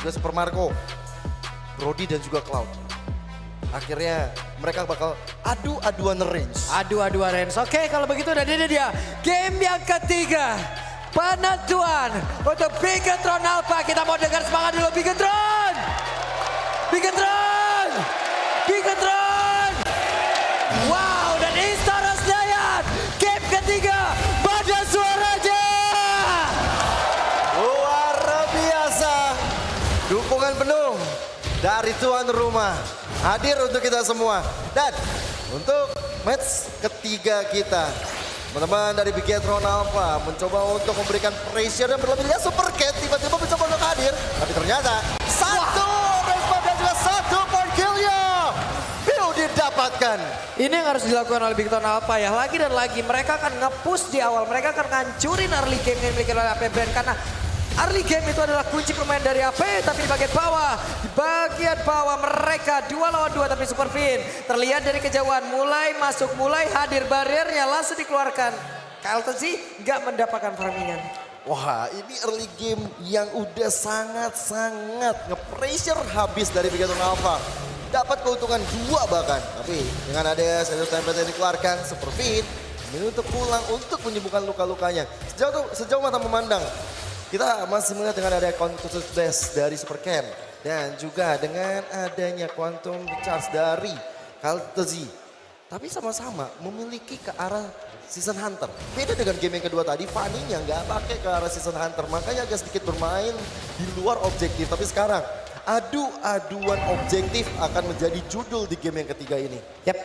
juga Super Marco, Brody dan juga Cloud. Akhirnya mereka bakal adu-aduan range. Adu-aduan range. Oke, kalau begitu udah dia. Game yang ketiga. Penentuan untuk Bigetron Alpha. Kita mau dengar semangat dulu Bigetron. Bigetron. Bigetron. Wow, dan Istana Senayan. Game ketiga. Pada suaranya. Luar biasa. Dukungan penuh dari tuan rumah. Hadir untuk kita semua. Dan untuk match ketiga kita. Teman-teman dari Bigetron Alpha mencoba untuk memberikan pressure yang berlebih. Dia Super Cat tiba-tiba mencoba untuk hadir. Tapi ternyata satu respon dan juga satu point kill-nya. Bill didapatkan. Ini yang harus dilakukan oleh Bigetron Alpha ya. Lagi dan lagi mereka akan nge-push di awal. Mereka akan ngancurin early game yang dimiliki oleh AP Brand. Karena early game itu adalah kunci permainan dari AP. Tapi di bagian bawah mereka 2 lawan 2. Tapi Super Fin terlihat dari kejauhan. Mulai masuk, mulai hadir barriernya. Langsung dikeluarkan. KLTC nggak mendapatkan farmingan. Wah, ini early game yang udah sangat-sangat nge-pressure habis dari Bigetron Alpha. Dapat keuntungan 2 bahkan. Tapi dengan ada Shadow Stampede yang dikeluarkan, Super Fin ini untuk pulang untuk menyembuhkan luka-lukanya. Sejauh mata memandang, kita masih melihat dengan ada Quantum Dash dari Super Ken. Dan juga dengan adanya Quantum Charge dari KLTZ. Tapi sama-sama memiliki ke arah Season Hunter. Beda dengan game yang kedua tadi, Fanny-nya nggak pakai ke arah Season Hunter. Makanya agak sedikit bermain di luar objektif. Tapi sekarang, adu-aduan objektif akan menjadi judul di game yang ketiga ini. Yap.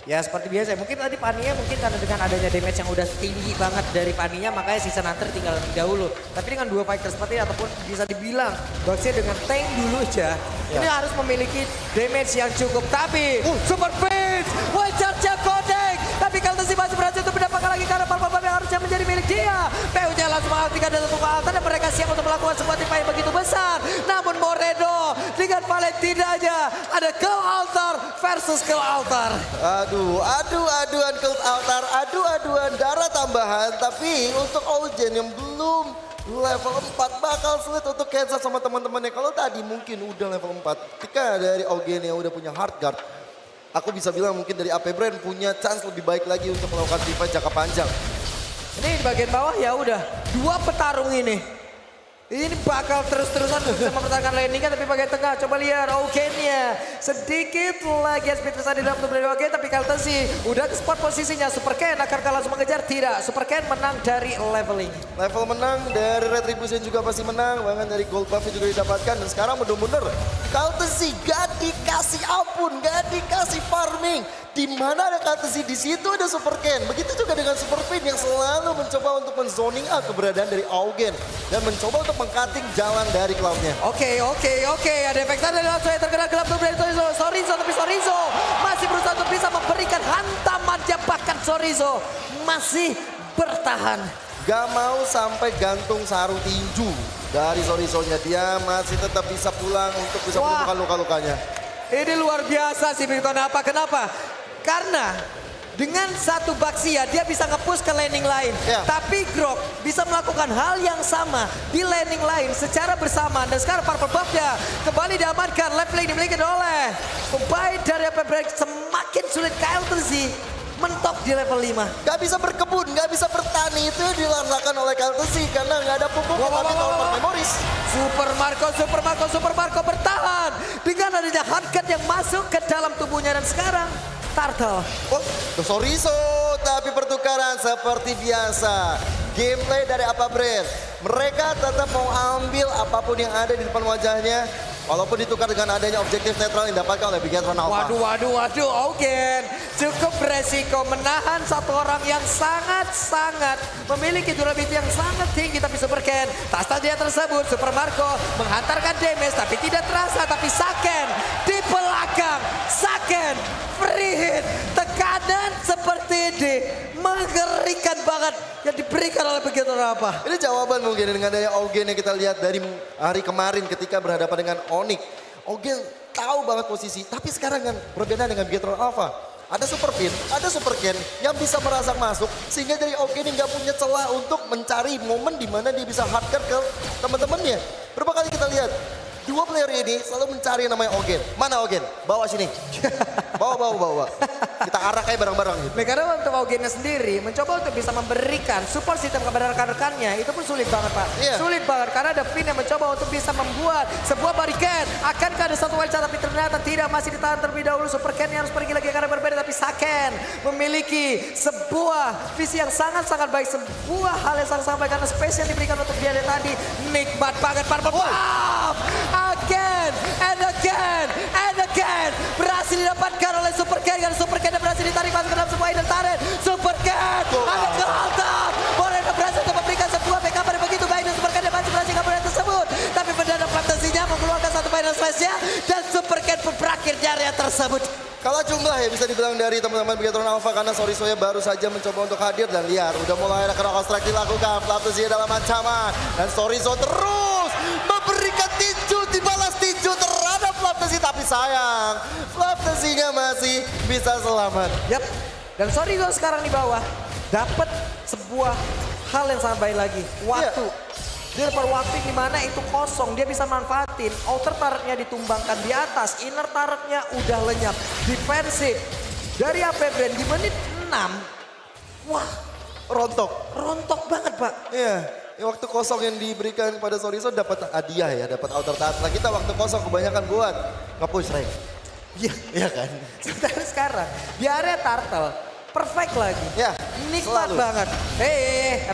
Ya seperti biasa, mungkin tadi Paninya mungkin karena dengan adanya damage yang udah tinggi banget dari Paninya makanya Season Hunter tinggal lebih dahulu. Tapi dengan 2 fighter seperti ini ataupun bisa dibilang Baxia dengan tank dulu aja. Ya. Ini harus memiliki damage yang cukup. Tapi Super Fins, one charge codek. Tapi KLTC masih berhasil untuk mendapatkan lagi karena pal-pal yang harusnya menjadi milik dia. PU-nya langsung mengaktifkan dan satu altar dan mereka siap untuk melakukan sebuah timpa yang begitu besar. Namun Moredo dengan Valentinanya ada Kill Altar versus Kill Altar. Aduan Cult Altar, adu-aduan darah tambahan. Tapi untuk Augen yang belum level 4 bakal sulit untuk cancel sama teman-temannya. Kalau tadi mungkin udah level 4. Ketika dari Augen yang udah punya hard guard, aku bisa bilang mungkin dari AP Brand punya chance lebih baik lagi untuk melakukan defense jangka panjang. Ini di bagian bawah ya udah 2 petarung ini. Ini bakal terus-terusan bisa mempertahankan landingnya tapi bagian tengah coba lihat Augen-nya. Sedikit lagi speed besar di dalam tubuh dari Augen tapi KLTC udah ke spot posisinya. Super Ken akan langsung mengejar tidak. Super Ken menang dari leveling. Level menang dari Retribution juga pasti menang. Bahkan dari Gold Buff juga didapatkan. Dan sekarang bener-bener KLTC gak dikasih ampun, gak dikasih farming. Di mana ada KLTC di situ ada Super Ken. Begitu juga dengan Super Fin yang selalu mencoba untuk men-zoning out keberadaan dari Augen. Dan mencoba untuk meng-cutting jalan dari Cloud-nya. Oke. Ada efek tanda dari langsung yang terkena gelap tubuh dari Sorizo. Tapi Sorizo masih berusaha untuk bisa memberikan hantaman dia. Bahkan Sorizo masih bertahan. Gak mau sampai gantung sarung tinju dari Sorizo-nya. Dia masih tetap bisa pulang untuk bisa menemukan luka-lukanya. Ini luar biasa sih Bigetron Alpha. Kenapa? Karena dengan satu Baxia dia bisa nge-push ke landing lain. Ya. Tapi Grok bisa melakukan hal yang sama di landing lain secara bersamaan. Dan sekarang Purple Buff-nya kembali diamankan. Leveling dimiliki oleh pemain dari AP Brand. Semakin sulit KLTC mentok di level 5. Gak bisa berkebun, gak bisa bertani. Itu dilakukan oleh KLTC karena gak ada pupuk. Tapi Tower Memories. Super Marco bertahan. Dengan adanya hardcut yang masuk ke dalam tubuhnya. Dan sekarang Turtle. Oh, Sorizo, tapi pertukaran seperti biasa. Gameplay dari apa Brand. Mereka tetap mau ambil apapun yang ada di depan wajahnya. Walaupun ditukar dengan adanya objektif netral yang didapatkan oleh Bigetron Alpha. Waduh, Augen cukup beresiko menahan satu orang yang sangat-sangat memiliki durability yang sangat tinggi. Tapi Super Ken, tas dia tersebut, Super Marco menghantarkan damage tapi tidak terasa. Tapi Saken di belakang, Saken free hit, tekanan seperti ini mengerikan banget yang diberikan oleh Bigetron Alpha. Ini jawaban mungkin dengan adanya Augen yang kita lihat dari hari kemarin ketika berhadapan dengan Onyx. Augen tahu banget posisi, tapi sekarang kan berbeda dengan Bigetron Alpha. Ada Super Fin, ada Super Ken yang bisa merasak masuk sehingga dari Augen nggak punya celah untuk mencari momen di mana dia bisa hardcore ke teman-temannya. Berapa kali kita lihat dua player ini selalu mencari yang namanya Ogen. Mana Ogen? Bawa sini. Bawa. Kita arak kayak bareng-bareng gitu. Nah, karena untuk Augennya sendiri mencoba untuk bisa memberikan support sistem kepada rekan-rekannya itu pun sulit banget Pak. Iya. Sulit banget karena ada Finn yang mencoba untuk bisa membuat sebuah barricade. Akankah ada satu wildcard tapi ternyata tidak, masih ditahan terlebih dahulu. Super Ken harus pergi lagi karena berbeda, tapi Saken memiliki sebuah visi yang sangat-sangat baik. Sebuah hal yang sangat-sangat baik karena space yang diberikan untuk dia dari tadi. Nikmat banget Purple Buff. Again and again and again. Berhasil didapatkan oleh Super Ken. Karena Super Ken berhasil ditarik masuk ke dalam sebuah hidden turret. Super Ken ada ke altar. Boleh berhasil untuk memberikan sebuah backup pada begitu baik. Dan Super Ken masih berhasil kabur tersebut. Tapi pendana fantasinya mengeluarkan satu final smash-nya. Dan Super Ken pun berakhir di area tersebut. Kalah jumlah ya bisa dibilang dari teman-teman Bigatron Alpha karena Sorisoya baru saja mencoba untuk hadir dan lihat udah mulai ada knock strike dilakukan. Flaptazia dalam ancaman dan Soriso terus memberikan tinju, dibalas tinju terhadap Flaptazia, tapi sayang Flaptazia masih bisa selamat. Yap. Dan Soriso sekarang di bawah dapat sebuah hal yang sangat baik lagi. Waktu. Dia dapat waktu di mana itu kosong, dia bisa manfaatin. Outer turretnya ditumbangkan di atas, inner turretnya udah lenyap. Defensif dari AP Brand di menit 6. Wah, rontok banget Pak. Iya, ya, waktu kosong yang diberikan pada Soriso dapat hadiah ya, dapat outer turret. Nah, kita waktu kosong kebanyakan buat nge-push rank. Iya kan? Sementara sekarang di area turtle perfect lagi. Ya, Nikmat selalu. banget.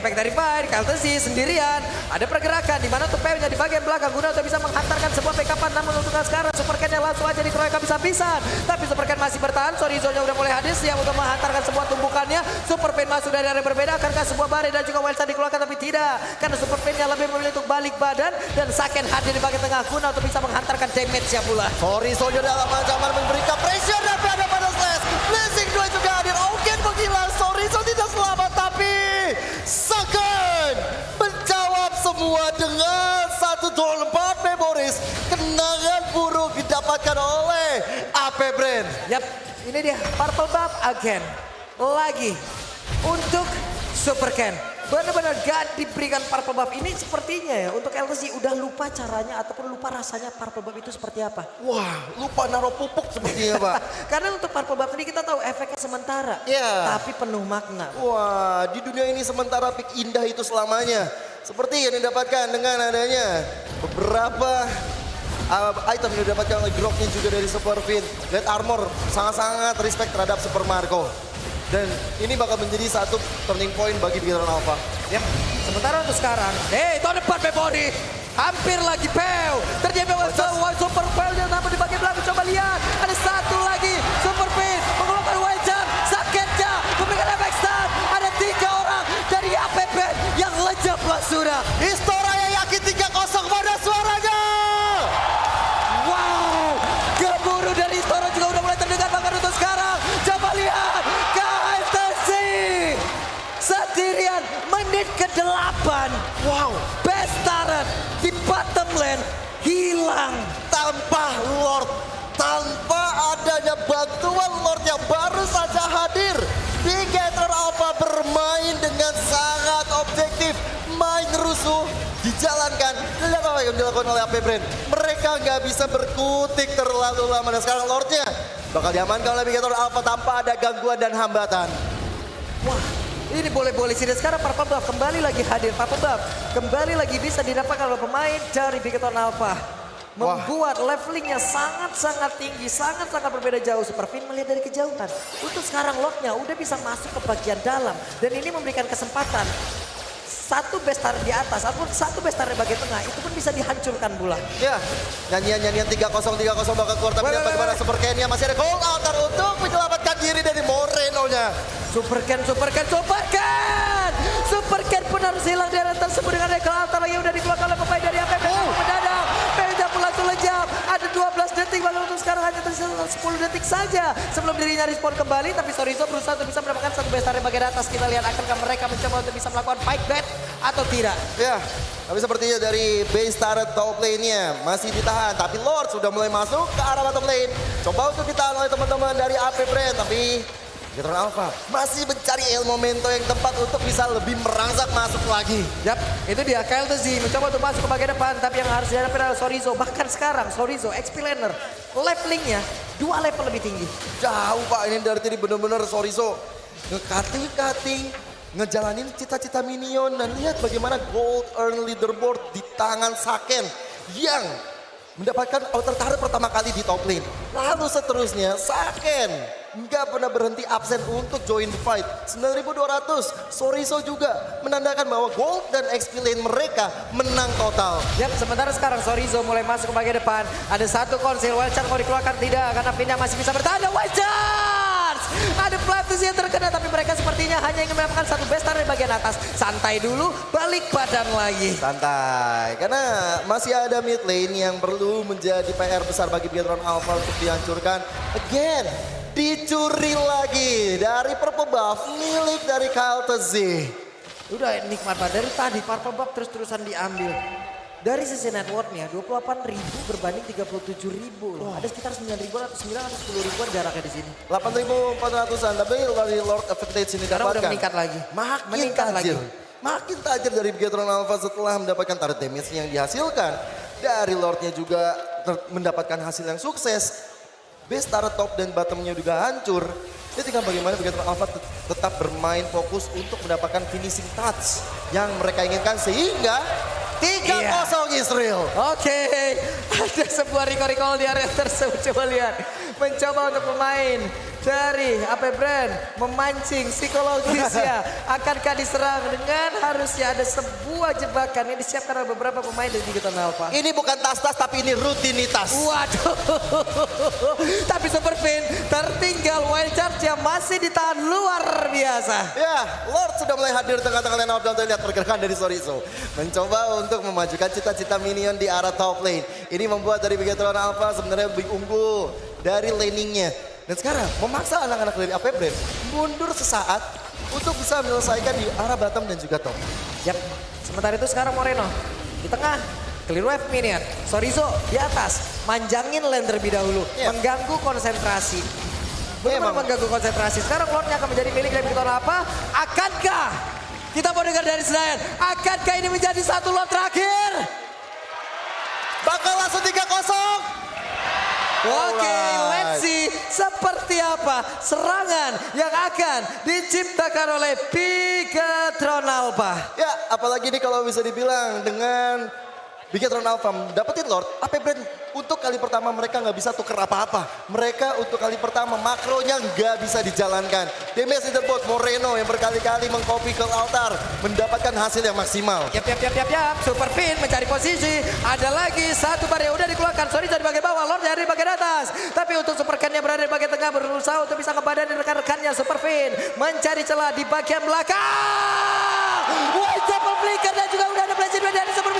Efek dari Fire, Kaltesi sendirian. Ada pergerakan di mana tuh P-nya di bagian belakang guna untuk bisa menghantarkan sebuah backupan. Namun untuk sekarang Super Ken yang langsung aja dikeroyok habis-habisan. Tapi Super Ken masih bertahan. Sorizo-nya udah mulai hadir siap untuk menghantarkan sebuah tumbukannya. Super Pain masuk dari area berbeda. Akankah sebuah bare dan juga Wildcard dikeluarkan, tapi tidak. Karena Super Pain-nya lebih memilih untuk balik badan. Dan Saken hadir di bagian tengah guna untuk bisa menghantarkan damage-nya pula. Soriso dalam ancaman memberikan pressure dan berada pada slash. Blazing 2 juga hadir. Ogen menghilang. Soriso tidak selamat, tapi Saken menjawab semua dengan satu 24 memories. Kenangan buruk didapatkan oleh AP Brand. Yap, ini dia Purple Buff again. Lagi untuk Super Ken. Benar-benar gak diberikan Purple Buff. Ini sepertinya ya untuk LTC udah lupa caranya ataupun lupa rasanya Purple Buff itu seperti apa. Wah, lupa naruh pupuk sepertinya Pak. Karena untuk Purple Buff ini kita tahu efeknya sementara. Iya. Tapi penuh makna. Wah, di dunia ini sementara pick indah itu selamanya. Seperti yang didapatkan dengan adanya beberapa item yang didapatkan oleh Groknya juga dari Super Fin. Red Armor sangat-sangat respect terhadap Super Marco. Dan ini bakal menjadi satu turning point bagi Bigatron Alpha. Yap. Sementara untuk sekarang, tahun depan Bebody. Hampir lagi Peu. Terjadi Super Peu-nya namun di bagian belakang. Coba lihat. Ada satu lagi. Super Fin mengeluarkan wild jump. Sakitnya memberikan efek stun. Ada 3 orang dari APP yang lejap Pak Sudah. Histora yang yakin 3-0 pada suaranya. Wow. Keburu dari Toro juga udah mulai terdengar bahkan untuk sekarang. Coba lihat. KFTC. Sendirian menit ke-8. Wow. Best turret di bottom lane hilang. Tanpa Lord. Tanpa adanya bantuan Lord yang baru saja hadir. Bigatron Alpha bermain dengan sangat objektif. Main rusuh, dijalankan. Lihat apa yang dilakukan oleh AP Brand. Mereka nggak bisa berkutik terlalu lama. Dan sekarang Lordnya bakal diamankan oleh Bigatron Alpha tanpa ada gangguan dan hambatan. Wah, ini boleh-boleh sih. Dan sekarang Purple Buff kembali lagi hadir. Purple Buff kembali lagi bisa didapatkan oleh pemain dari Bigatron Alpha. Membuat levelingnya sangat-sangat tinggi, sangat-sangat berbeda jauh. Super Fin melihat dari kejauhan. Untuk sekarang Lordnya udah bisa masuk ke bagian dalam. Dan ini memberikan kesempatan. Satu best turret di atas ataupun satu best turret di bagian tengah itu pun bisa dihancurkan pula. Ya, nyanyian-nyanyian 3-0 bakal keluar. Tapi lihat bagaimana Super Ken-nya masih ada gold altar untuk menyelamatkan diri dari Moreno-nya. Super Ken. Super Ken pun harus hilang dari tersebut dengan rekal altar lagi udah dikeluarkan oleh pemain dari APP. Mendadak, Penta pun langsung lejap. Ada 12 detik, bahkan untuk sekarang hanya tersisa 10 detik saja. Sebelum dirinya respawn kembali, tapi Sorizo berusaha untuk bisa mendapatkan satu best turret bagian atas. Kita lihat akankah mereka mencoba untuk bisa melakukan fight back atau tidak. Ya, tapi sepertinya dari base turret top lane-nya masih ditahan. Tapi Lord sudah mulai masuk ke arah bottom lane. Coba untuk ditahan oleh teman-teman dari AP Brand. Tapi Bigetron Alpha masih mencari El Momento yang tepat untuk bisa lebih merangsak masuk lagi. Yap, itu dia KLTZ mencoba untuk masuk ke bagian depan, tapi yang harus dihadapi adalah Sorizo. Bahkan sekarang Sorizo, XP laner, levelingnya 2 level lebih tinggi. Jauh Pak, ini dari tadi bener-bener Sorizo nge-cutting, ngejalanin cita-cita minion. Dan lihat bagaimana gold earn leaderboard di tangan Saken yang mendapatkan outer turret pertama kali di top lane. Lalu seterusnya Saken nggak pernah berhenti absen untuk join the fight. 9.200, Sorizo juga menandakan bahwa gold dan XP lane mereka menang total. Yap, sementara sekarang Sorizo mulai masuk ke bagian depan. Ada satu konsil, Wildcard mau dikeluarkan tidak karena Pinnya masih bisa bertahan. Wildcard! Ada Platus yang terkena, tapi mereka sepertinya hanya ingin mendapatkan satu bestar dari bagian atas. Santai dulu, balik badan lagi. Santai, karena masih ada mid lane yang perlu menjadi PR besar bagi Bigetron Alpha untuk dihancurkan. Again, dicuri lagi dari purple buff milik dari KLTZ. Udah nikmat banget, dari tadi purple buff terus-terusan diambil. Dari sisi networknya 28.000 berbanding 37.000 loh. Ada sekitar 9.000 atau 9 atau 10.000 jaraknya di sini. 8.400-an, tapi dari Lord Affected sini Sekarang udah dapatkan. meningkat lagi. Makin Meningkat tajir. lagi. Makin tajir dari Bigetron Alpha setelah mendapatkan turret damage yang dihasilkan. Dari Lordnya juga mendapatkan hasil yang sukses. Base turret top dan bottomnya juga hancur. Dia tinggal bagaimana Bigetron Alpha tetap bermain fokus untuk mendapatkan finishing touch yang mereka inginkan sehingga 3-0 Israel. Oke, ada sebuah recall di area tersebut. Coba lihat, mencoba untuk pemain dari AP Brand memancing psikologisnya. Akankah diserang dengan harusnya ada sebuah jebakan yang disiapkan oleh beberapa pemain dari Bigetron Alpha. Ini bukan tas-tas tapi ini rutinitas. Waduh, tapi Super Fin tertinggal. Wild Charge yang masih ditahan luar biasa. Ya, Lord sudah mulai hadir di tengah-tengah lane up dan lihat pergerakan dari Sorizo. Mencoba untuk memajukan cita-cita minion di arah top lane. Ini membuat dari Bigetron Alpha sebenarnya lebih unggul dari laningnya. Dan sekarang memaksa anak-anak dari AP Brand mundur sesaat untuk bisa menyelesaikan di arah bottom dan juga top. Yap, sementara itu sekarang Moreno di tengah. Clear wave minion, Sorizo di atas, manjangin lane terlebih dahulu, mengganggu konsentrasi. Benar mengganggu konsentrasi. Sekarang Lordnya akan menjadi milik dari Bigetron Alpha. Akankah kita mau dengar dari Senayan? Akankah ini menjadi satu lot terakhir? Bakal langsung 3-0. Oke, let's see seperti apa serangan yang akan diciptakan oleh Bigetron Alpha. Ya, apalagi ini kalau bisa dibilang dengan Bigetron Alpha dapetin Lord, AP Brand untuk kali pertama mereka nggak bisa tuker apa-apa. Mereka untuk kali pertama makronya nggak bisa dijalankan. Damage leaderboard Moreno yang berkali-kali mengcopy ke altar mendapatkan hasil yang maksimal. Yap. Super Fin mencari posisi. Ada lagi satu bar yang udah dikeluarkan. Sorry dari bagian bawah, Lord dari bagian atas. Tapi untuk Super Ken yang berada di bagian tengah berusaha untuk bisa ngebadanin rekan-rekannya. Super Fin mencari celah di bagian belakang. Wajah flicker dan juga udah ada blessing dari Super Fin.